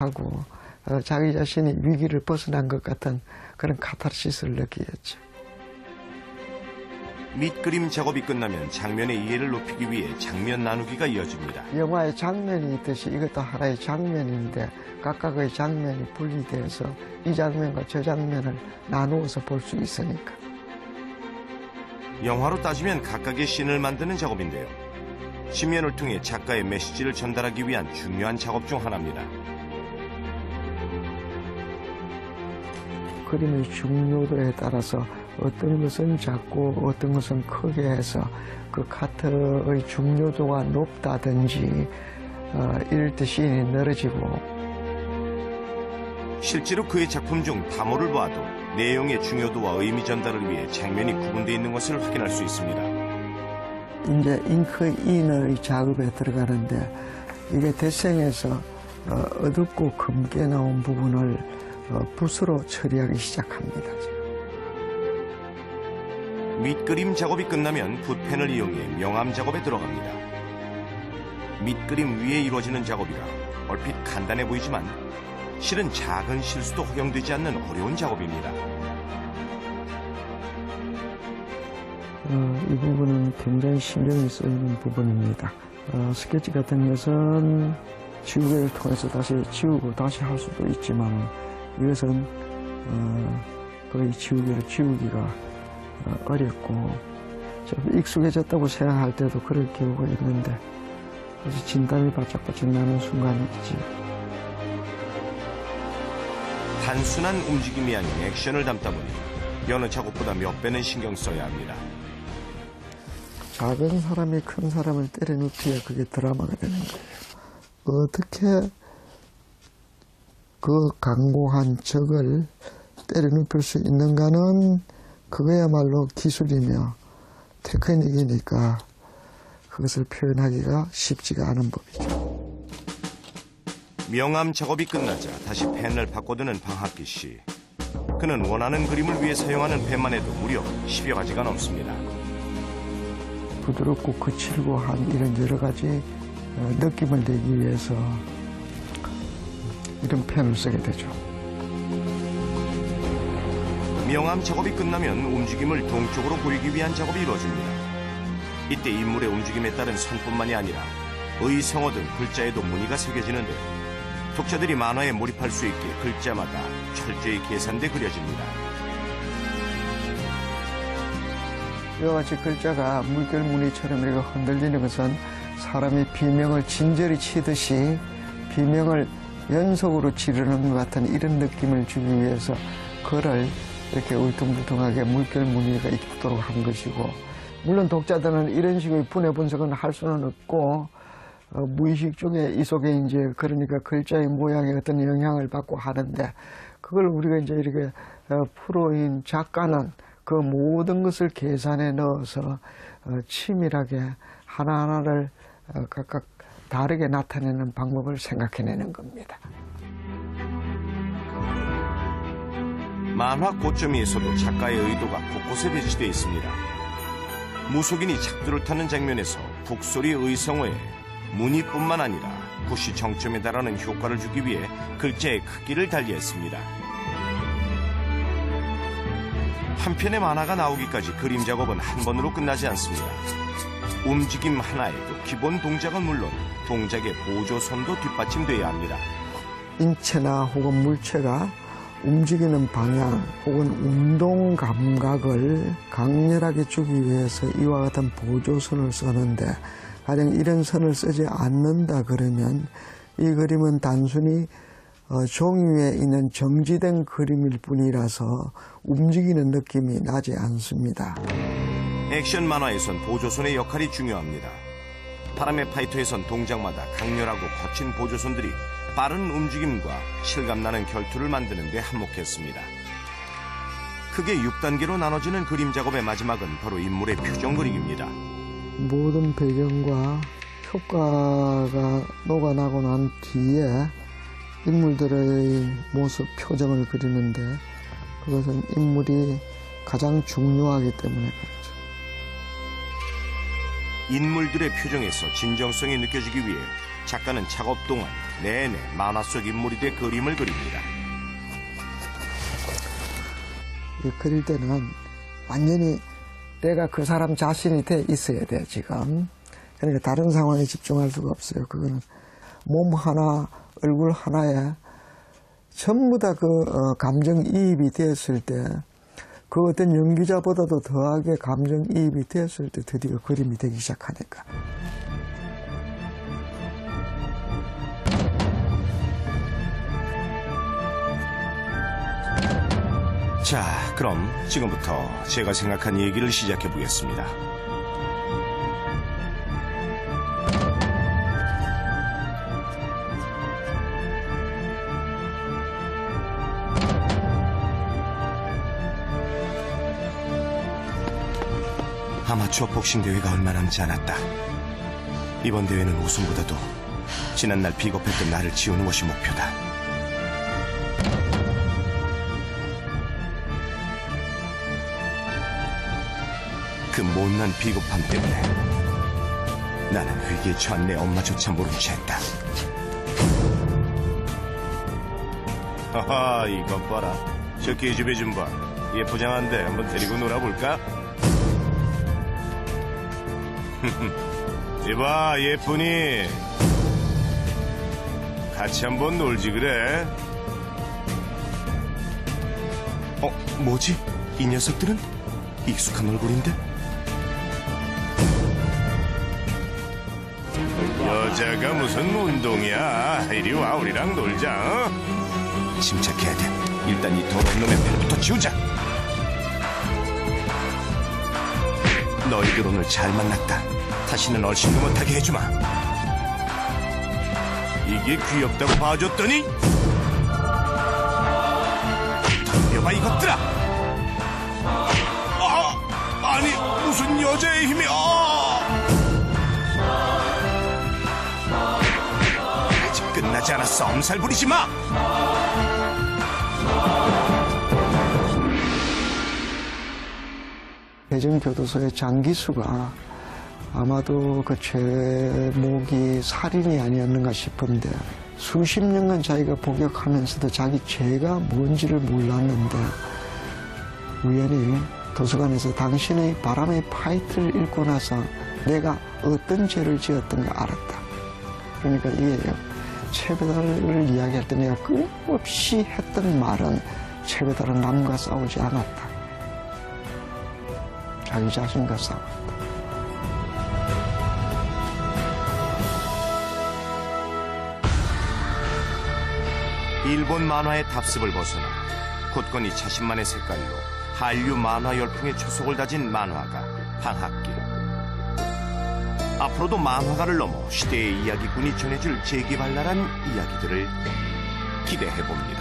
하고 자기 자신이 위기를 벗어난 것 같은 그런 카타르시스를 느끼겠죠. 밑그림 작업이 끝나면 장면의 이해를 높이기 위해 장면 나누기가 이어집니다. 영화의 장면이 있듯이 이것도 하나의 장면인데 각각의 장면이 분리돼서 이 장면과 저 장면을 나누어서 볼 수 있으니까. 영화로 따지면 각각의 씬을 만드는 작업인데요. 신면을 통해 작가의 메시지를 전달하기 위한 중요한 작업 중 하나입니다. 그림의 중요도에 따라서 어떤 것은 작고 어떤 것은 크게 해서 그 카트의 중요도가 높다든지 이럴 때 시인이 늘어지고. 실제로 그의 작품 중 다모를 봐도 내용의 중요도와 의미 전달을 위해 장면이 구분되어 있는 것을 확인할 수 있습니다. 이제 잉크인의 작업에 들어가는데 이게 대생에서 어둡고 검게 나온 부분을 붓으로 처리하기 시작합니다. 밑그림 작업이 끝나면 붓펜을 이용해 명암 작업에 들어갑니다. 밑그림 위에 이루어지는 작업이라 얼핏 간단해 보이지만 실은 작은 실수도 허용되지 않는 어려운 작업입니다. 이 부분은 굉장히 신경이 쓰이는 부분입니다. 스케치 같은 것은 지우개를 통해서 다시 지우고 다시 할 수도 있지만 이것은 거의 지우개를 지우기가 어렵고 좀 익숙해졌다고 생각할 때도 그럴 경우가 있는데 그래서 진땀이 바짝바짝 나는 순간이 있지. 단순한 움직임이 아닌 액션을 담다 보니 여느 작업보다 몇 배는 신경 써야 합니다. 작은 사람이 큰 사람을 때려눕히야 그게 드라마가 되는 거예요. 어떻게 그 강고한 적을 때려눕힐 수 있는가는 그거야말로 기술이며 테크닉이니까 그것을 표현하기가 쉽지가 않은 법이죠. 명암 작업이 끝나자 다시 펜을 바꿔드는 방학기 씨. 그는 원하는 그림을 위해 사용하는 펜만 해도 무려 10여 가지가 넘습니다. 부드럽고 거칠고 한 이런 여러 가지 느낌을 내기 위해서 이런 펜을 쓰게 되죠. 명암 작업이 끝나면 움직임을 동쪽으로 보이기 위한 작업이 이루어집니다. 이때 인물의 움직임에 따른 선뿐만이 아니라 의성어 등 글자에도 무늬가 새겨지는데 독자들이 만화에 몰입할 수 있게 글자마다 철저히 계산돼 그려집니다. 이와 같이 글자가 물결 무늬처럼 이렇게 흔들리는 것은 사람이 비명을 진저리 치듯이 비명을 연속으로 지르는 것 같은 이런 느낌을 주기 위해서 글을 이렇게 울퉁불퉁하게 물결 무늬가 있도록 한 것이고, 물론 독자들은 이런 식의 분해 분석은 할 수는 없고 무의식 중에 이 속에 이제 그러니까 글자의 모양에 어떤 영향을 받고 하는데 그걸 우리가 이제 이렇게 프로인 작가는 그 모든 것을 계산에 넣어서 치밀하게 하나하나를 각각 다르게 나타내는 방법을 생각해내는 겁니다. 만화 고점위에서도 작가의 의도가 곳곳에 배치되어 있습니다. 무속인이 작두를 타는 장면에서 북소리 의성어에 무늬뿐만 아니라 붓이 정점에 달하는 효과를 주기 위해 글자의 크기를 달리했습니다. 한 편의 만화가 나오기까지 그림 작업은 한 번으로 끝나지 않습니다. 움직임 하나에도 기본 동작은 물론 동작의 보조선도 뒷받침돼야 합니다. 인체나 혹은 물체가 움직이는 방향 혹은 운동 감각을 강렬하게 주기 위해서 이와 같은 보조선을 쓰는데 가령 이런 선을 쓰지 않는다 그러면 이 그림은 단순히 종이 위에 있는 정지된 그림일 뿐이라서 움직이는 느낌이 나지 않습니다. 액션 만화에선 보조선의 역할이 중요합니다. 바람의 파이터에선 동작마다 강렬하고 거친 보조선들이 빠른 움직임과 실감나는 결투를 만드는 데 한몫했습니다. 크게 6단계로 나눠지는 그림 작업의 마지막은 바로 인물의 표정 그리기입니다. 모든 배경과 효과가 녹아나고 난 뒤에 인물들의 모습, 표정을 그리는데 그것은 인물이 가장 중요하기 때문에 그렇죠. 인물들의 표정에서 진정성이 느껴지기 위해 작가는 작업 동안 내내 만화 속 인물이 돼 그림을 그립니다. 이 그릴 때는 완전히 내가 그 사람 자신이 돼 있어야 돼, 지금. 그러니까 다른 상황에 집중할 수가 없어요. 그거는 몸 하나, 얼굴 하나에 전부 다 감정이입이 되었을 때, 그 어떤 연기자보다도 더하게 감정이입이 되었을 때 드디어 그림이 되기 시작하니까. 자, 그럼 지금부터 제가 생각한 얘기를 시작해 보겠습니다. 아마추어 복싱 대회가 얼마 남지 않았다. 이번 대회는 우승보다도 지난날 비겁했던 나를 지우는 것이 목표다. 그 못난 비겁함 때문에 나는 위기에 처한 내 엄마조차 모른 채 했다. 하하, 이것 봐라. 저 계집애 좀 봐. 예쁘장한데 한번 데리고 놀아볼까? 이봐, 예쁘니? 같이 한번 놀지 그래? 뭐지? 이 녀석들은? 익숙한 얼굴인데? 여자가 무슨 운동이야. 이리 와, 우리랑 놀자. 어? 침착해야 돼. 일단 이 더러운 놈의 배부터 치우자. 너희들 오늘 잘 만났다. 다시는 얼씬도 못하게 해주마. 이게 귀엽다고 봐줬더니 덤벼봐 이것들아. 아니 무슨 여자의 힘이. 아직 끝나지 않았어. 엄살 부리지 마. 대전교도소의 장기수가 아마도 그 죄목이 살인이 아니었는가 싶은데, 수십 년간 자기가 복역하면서도 자기 죄가 뭔지를 몰랐는데 우연히 도서관에서 당신의 바람의 파이트를 읽고 나서 내가 어떤 죄를 지었던가 알았다. 그러니까 이게 최배달을 이야기할 때 내가 끊임없이 했던 말은 최배달은 남과 싸우지 않았다. 자기 자신과 싸웠다. 일본 만화의 답습을 벗어나 굳건히 자신만의 색깔로 한류 만화 열풍의 초석을 다진 만화가 방학길. 앞으로도 만화가를 넘어 시대의 이야기꾼이 전해줄 재기발랄한 이야기들을 기대해봅니다.